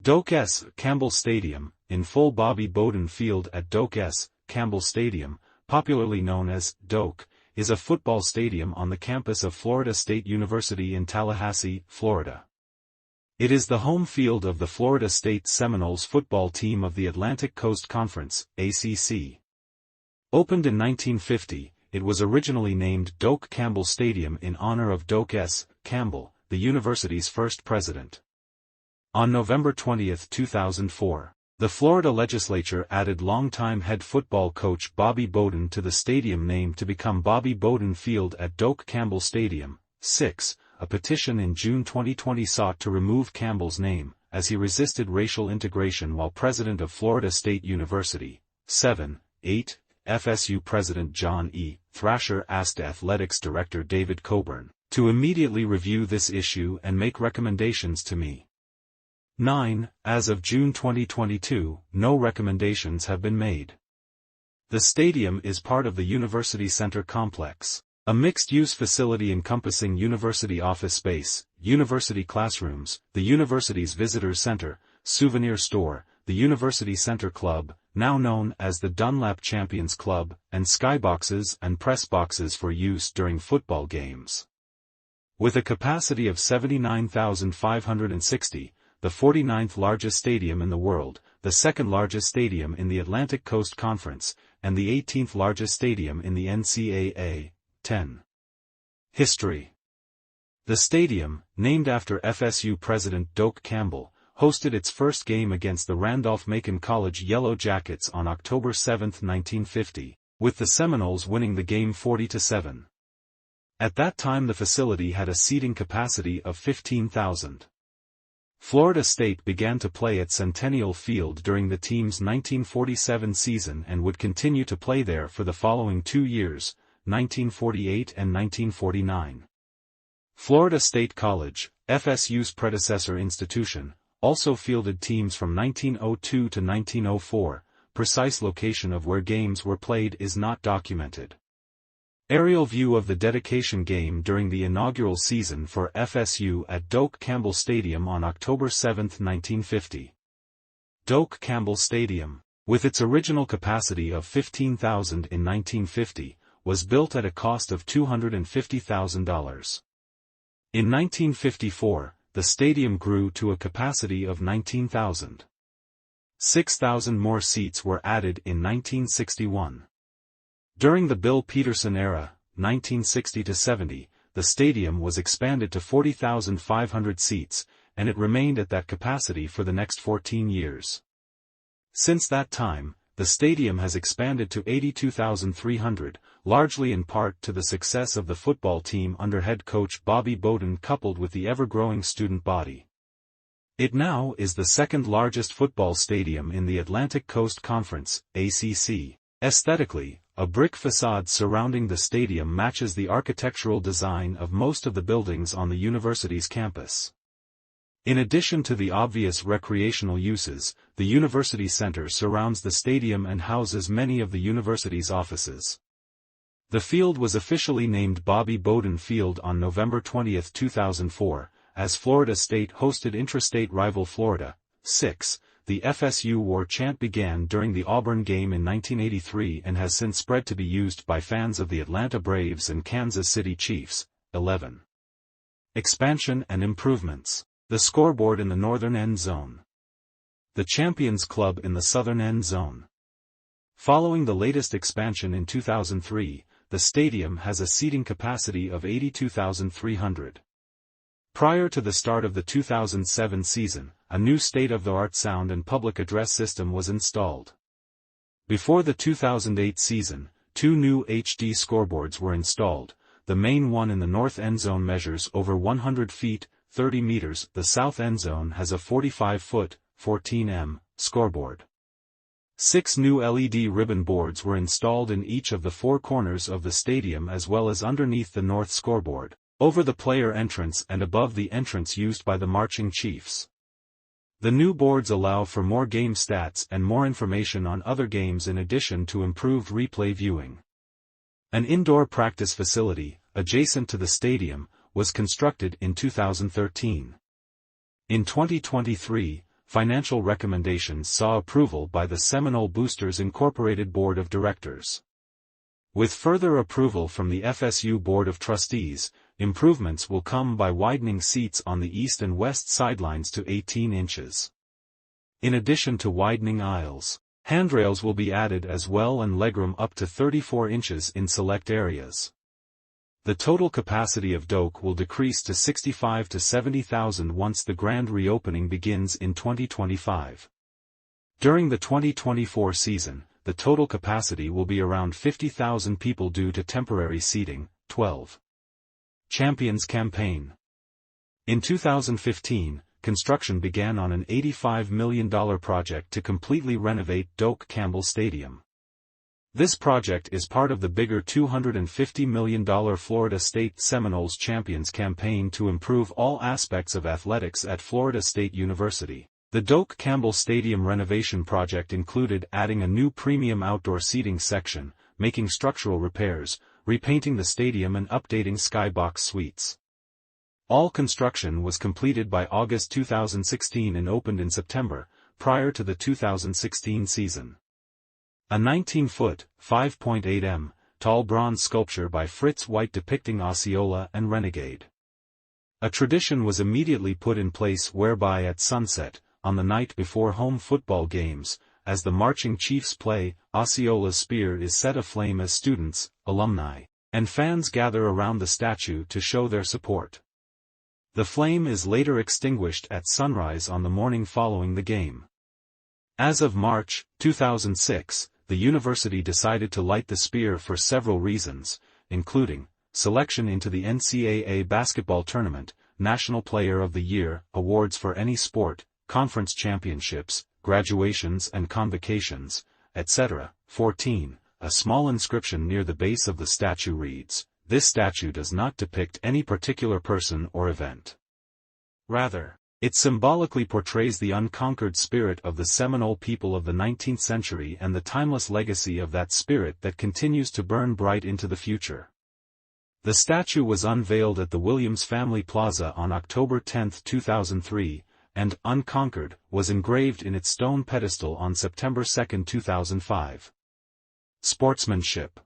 Doak Campbell Stadium, in full Bobby Bowden Field at Doak Campbell Stadium, popularly known as Doak, is a football stadium on the campus of Florida State University in Tallahassee, Florida. It is the home field of the Florida State Seminoles football team of the Atlantic Coast Conference, ACC. Opened in 1950, it was originally named Doak Campbell Stadium in honor of Doak Campbell, the university's first president. On November 20, 2004, the Florida legislature added longtime head football coach Bobby Bowden to the stadium name to become Bobby Bowden Field at Doak Campbell Stadium. 6. A petition in June 2020 sought to remove Campbell's name, as he resisted racial integration while president of Florida State University. 7. 8. FSU President John E. Thrasher asked Athletics Director David Coburn to immediately review this issue and make recommendations to me. 9. As of June 2022, no recommendations have been made. The stadium is part of the University Center complex, a mixed-use facility encompassing university office space, university classrooms, the university's visitor center, souvenir store, the University Center Club, now known as the Dunlap Champions Club, and skyboxes and press boxes for use during football games. With a capacity of 79,560, the 49th largest stadium in the world, the second largest stadium in the Atlantic Coast Conference, and the 18th largest stadium in the NCAA. 10. History. The stadium, named after FSU President Doak Campbell, hosted its first game against the Randolph-Macon College Yellow Jackets on October 7, 1950, with the Seminoles winning the game 40-7. At that time the facility had a seating capacity of 15,000. Florida State began to play at Centennial Field during the team's 1947 season and would continue to play there for the following 2 years, 1948 and 1949. Florida State College, FSU's predecessor institution, also fielded teams from 1902 to 1904, precise location of where games were played is not documented. Aerial view of the dedication game during the inaugural season for FSU at Doak Campbell Stadium on October 7, 1950. Doak Campbell Stadium, with its original capacity of 15,000 in 1950, was built at a cost of $250,000. In 1954, the stadium grew to a capacity of 19,000. 6,000 more seats were added in 1961. During the Bill Peterson era, 1960-70, the stadium was expanded to 40,500 seats, and it remained at that capacity for the next 14 years. Since that time, the stadium has expanded to 82,300, largely in part to the success of the football team under head coach Bobby Bowden coupled with the ever-growing student body. It now is the second largest football stadium in the Atlantic Coast Conference, ACC. Aesthetically, a brick facade surrounding the stadium matches the architectural design of most of the buildings on the university's campus. In addition to the obvious recreational uses, the University Center surrounds the stadium and houses many of the university's offices. The field was officially named Bobby Bowden Field on November 20, 2004, as Florida State hosted intrastate rival Florida. 6. The FSU War chant began during the Auburn game in 1983 and has since spread to be used by fans of the Atlanta Braves and Kansas City Chiefs. 11. Expansion and improvements. The scoreboard in the northern end zone. The Champions Club in the southern end zone. Following the latest expansion in 2003, the stadium has a seating capacity of 82,300. Prior to the start of the 2007 season, a new state-of-the-art sound and public address system was installed. Before the 2008 season, 2 new HD scoreboards were installed. The main one in the north end zone measures over 100 feet, 30 meters. The south end zone has a 45-foot, 14 scoreboard. 6 new LED ribbon boards were installed in each of the 4 corners of the stadium as well as underneath the north scoreboard, over the player entrance and above the entrance used by the marching chiefs. The new boards allow for more game stats and more information on other games in addition to improved replay viewing. An indoor practice facility, adjacent to the stadium, was constructed in 2013. In 2023, financial recommendations saw approval by the Seminole Boosters Incorporated Board of Directors. With further approval from the FSU Board of Trustees, improvements will come by widening seats on the east and west sidelines to 18 inches. In addition to widening aisles, handrails will be added as well and legroom up to 34 inches in select areas. The total capacity of Doak will decrease to 65 to 70,000 once the grand reopening begins in 2025. During the 2024 season, the total capacity will be around 50,000 people due to temporary seating. 12. Champions Campaign. In 2015, construction began on an $85 million project to completely renovate Doak Campbell Stadium. This project is part of the bigger $250 million Florida State Seminoles Champions Campaign to improve all aspects of athletics at Florida State University. The Doak Campbell Stadium renovation project included adding a new premium outdoor seating section, making structural repairs, repainting the stadium and updating skybox suites. All construction was completed by August 2016 and opened in September, prior to the 2016 season. A 19-foot, 5.8 m, tall bronze sculpture by Fritz White depicting Osceola and Renegade. A tradition was immediately put in place whereby at sunset, on the night before home football games, as the marching chiefs play, Osceola's spear is set aflame as students, alumni, and fans gather around the statue to show their support. The flame is later extinguished at sunrise on the morning following the game. As of March 2006, the university decided to light the spear for several reasons, including selection into the NCAA basketball tournament, National Player of the Year, awards for any sport, conference championships, graduations and convocations, etc. 14. A small inscription near the base of the statue reads, "This statue does not depict any particular person or event. Rather, it symbolically portrays the unconquered spirit of the Seminole people of the 19th century and the timeless legacy of that spirit that continues to burn bright into the future." The statue was unveiled at the Williams Family Plaza on October 10, 2003, and "Unconquered" was engraved in its stone pedestal on September 2, 2005. Sportsmanship.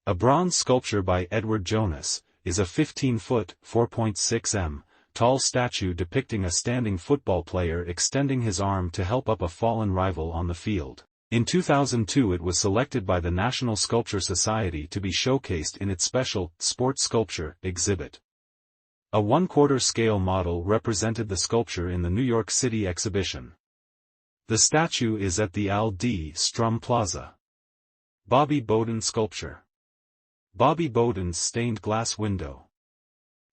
A bronze sculpture by Edward Jonas, is a 15-foot, 4.6 m, tall statue depicting a standing football player extending his arm to help up a fallen rival on the field. In 2002 it was selected by the National Sculpture Society to be showcased in its special sports sculpture exhibit. A 1/4 scale model represented the sculpture in the New York City exhibition. The statue is at the Al D. Strum Plaza. Bobby Bowden sculpture. Bobby Bowden's stained glass window.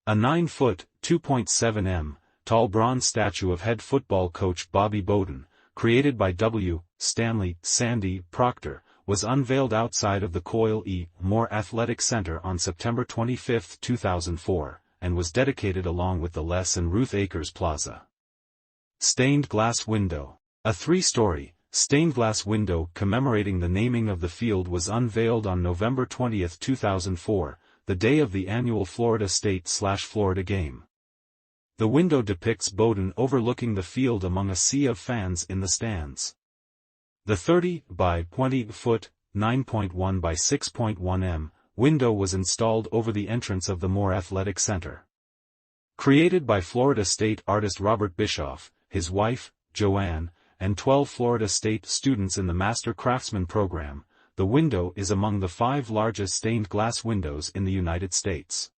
A 9-foot, 2.7 m, tall bronze statue of head football coach Bobby Bowden, created by W. Stanley "Sandy" Proctor, was unveiled outside of the Coyle E. Moore Athletic Center on September 25, 2004, and was dedicated along with the Les and Ruth Akers Plaza. Stained glass window. A 3-story, stained glass window commemorating the naming of the field was unveiled on November 20, 2004, the day of the annual Florida State/Florida game. The window depicts Bowden overlooking the field among a sea of fans in the stands. The 30 by 20 foot, 9.1 by 6.1 m, window was installed over the entrance of the Moore Athletic Center. Created by Florida State artist Robert Bischoff, his wife, Joanne, and 12 Florida State students in the Master Craftsman program, the window is among the 5 largest stained glass windows in the United States.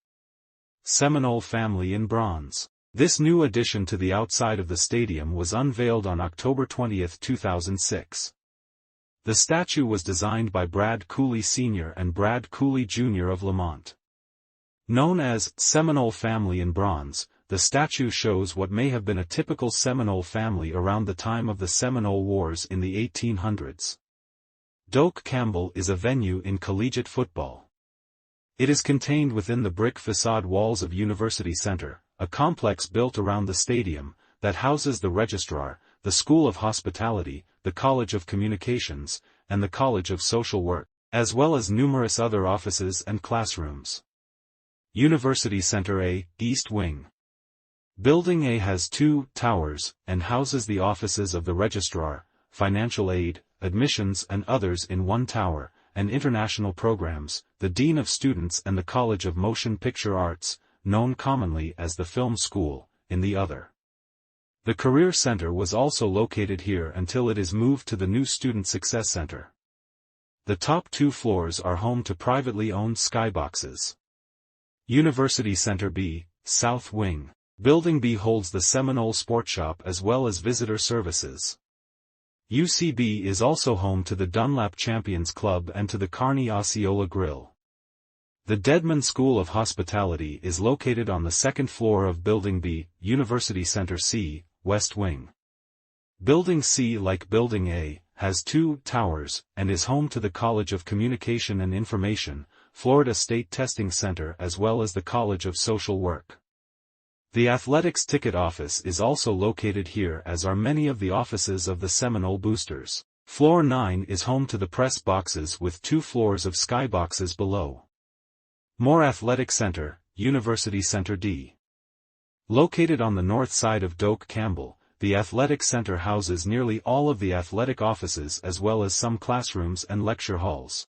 Seminole Family in bronze. This new addition to the outside of the stadium was unveiled on October 20, 2006. The statue was designed by Brad Cooley Sr. and Brad Cooley Jr. of Lamont. Known as Seminole Family in bronze, the statue shows what may have been a typical Seminole family around the time of the Seminole Wars in the 1800s. Doak Campbell is a venue in collegiate football. It is contained within the brick facade walls of University Center, a complex built around the stadium, that houses the Registrar, the School of Hospitality, the College of Communications, and the College of Social Work, as well as numerous other offices and classrooms. University Center A, East Wing. Building A has 2 towers, and houses the offices of the registrar, financial aid, admissions and others in one tower, and international programs, the dean of students and the College of Motion Picture Arts, known commonly as the Film School, in the other. The Career Center was also located here until it is moved to the new Student Success Center. The top 2 floors are home to privately owned skyboxes. University Center B, South Wing. Building B holds the Seminole Sport Shop as well as visitor services. UCB is also home to the Dunlap Champions Club and to the Carney Osceola Grill. The Dedman School of Hospitality is located on the 2nd floor of Building B, University Center C, West Wing. Building C, like Building A, has 2 towers, and is home to the College of Communication and Information, Florida State Testing Center as well as the College of Social Work. The athletics ticket office is also located here, as are many of the offices of the Seminole Boosters. Floor 9 is home to the press boxes with 2 floors of skyboxes below. Moore Athletic Center, University Center D. Located on the north side of Doak Campbell, the athletic center houses nearly all of the athletic offices as well as some classrooms and lecture halls.